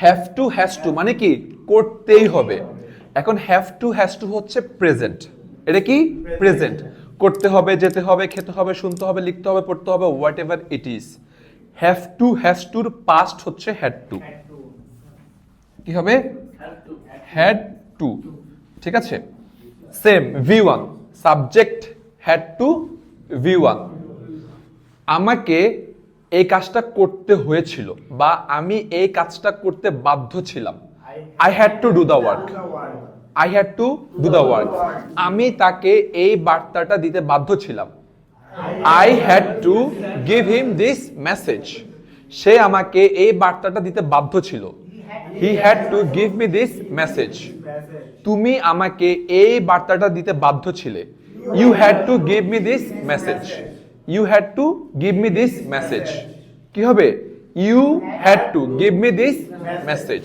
Have to has to মানে কি করতেই হবে। এখন হ্যাভ টু হ্যাজ টু হচ্ছে প্রেজেন্ট, এটা কি প্রেজেন্ট, করতে হবে, যেতে হবে, খেতে হবে, শুনতে হবে, লিখতে হবে, পড়তে হবে, what ever it is. Have to has tour past হচ্ছে হ্যাড টু, কি হবে হ্যাড টু, ঠিক আছে। Same V1 subject had to V1, আমাকে এই কাজটা করতে হয়েছিল বা আমি এই কাজটা করতে বাধ্য ছিলাম। I had to do the work, I had to do the work, আমি তাকে এই বার্তাটা দিতে বাধ্য ছিলাম। I had to give him this message, সে আমাকে এই বার্তাটা দিতে বাধ্য ছিল। He had to give me this message, তুমি আমাকে এই বার্তাটা দিতে বাধ্য ছিলে। You had to give me this message, you had to give me this message, কি হবে you had to give me this message.